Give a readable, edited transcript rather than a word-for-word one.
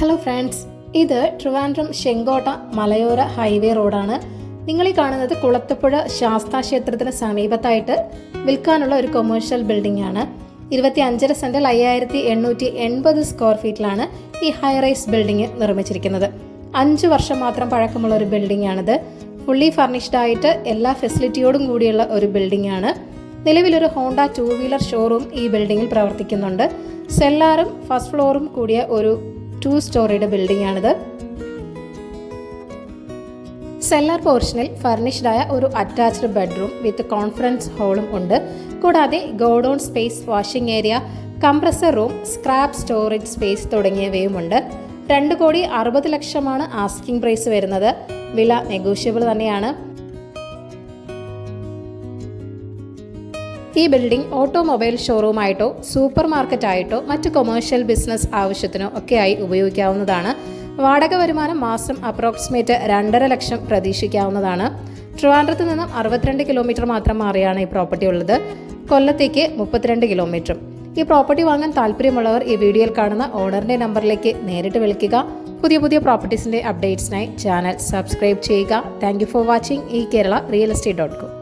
Hello friends, ഇത് ട്രിവാൻഡ്രം ചെങ്കോട്ട മലയോര highway റോഡാണ്. നിങ്ങൾ ഈ കാണുന്നത് കുളത്തപ്പുഴ ശാസ്താ ക്ഷേത്രത്തിന് സമീപത്തായിട്ട് വിൽക്കാനുള്ള ഒരു കൊമേഴ്ഷ്യൽ ബിൽഡിംഗ് ആണ്. 25 സെന്റിൽ 5880 സ്ക്വയർ ഫീറ്റിലാണ് ഈ ഹൈ റൈസ് ബിൽഡിംഗ് നിർമ്മിച്ചിരിക്കുന്നത്. 5 വർഷം മാത്രം പഴക്കമുള്ള ഒരു ബിൽഡിംഗ് ആണിത്. ഫുള്ളി ഫർണിഷ്ഡ് ആയിട്ട് എല്ലാ ഫെസിലിറ്റിയോടും കൂടിയുള്ള ഒരു ബിൽഡിംഗ് ആണ്. നിലവിലൊരു ഹോണ്ട 2 വീലർ ഷോറൂം ഈ ബിൽഡിങ്ങിൽ പ്രവർത്തിക്കുന്നുണ്ട്. സെല്ലാറും ഫസ്റ്റ് ഫ്ലോറും കൂടിയ ഒരു 2 സ്റ്റോറിയുടെ ബിൽഡിംഗ് ആണിത്. സെല്ലാർ പോർഷനിൽ ഫർണിഷ്ഡ് ആയ ഒരു അറ്റാച്ച്ഡ് ബെഡ്റൂം വിത്ത് കോൺഫറൻസ് ഹാളും ഉണ്ട്. കൂടാതെ godown space, washing area, compressor room, scrap storage space തുടങ്ങിയവയുമുണ്ട്. 2,60,00,000 ആസ്കിംഗ് പ്രൈസ് വരുന്നത്. വില നെഗോഷ്യബിൾ തന്നെയാണ്. ഈ ബിൽഡിംഗ് ഓട്ടോമൊബൈൽ ഷോറൂമായിട്ടോ സൂപ്പർ മാർക്കറ്റായിട്ടോ മറ്റ് കൊമേഴ്ഷ്യൽ ബിസിനസ് ആവശ്യത്തിനോ ഒക്കെയായി ഉപയോഗിക്കാവുന്നതാണ്. വാടക വരുമാനം മാസം അപ്രോക്സിമേറ്റ് 2.5 ലക്ഷം പ്രതീക്ഷിക്കാവുന്നതാണ്. ട്രിവാൻഡ്രത്ത് നിന്നും 62 കിലോമീറ്റർ മാത്രം മാറിയാണ് ഈ പ്രോപ്പർട്ടി ഉള്ളത്. കൊല്ലത്തേക്ക് 32 കിലോമീറ്ററും. ഈ പ്രോപ്പർട്ടി വാങ്ങാൻ താല്പര്യമുള്ളവർ ഈ വീഡിയോയിൽ കാണുന്ന ഓണറിൻ്റെ നമ്പറിലേക്ക് നേരിട്ട് വിളിക്കുക. പുതിയ പ്രോപ്പർട്ടീസിൻ്റെ അപ്ഡേറ്റ്സിനായി ചാനൽ സബ്സ്ക്രൈബ് ചെയ്യുക. Thank you for watching. ഈ കേരള റിയൽ എസ്റ്റേറ്റ്.com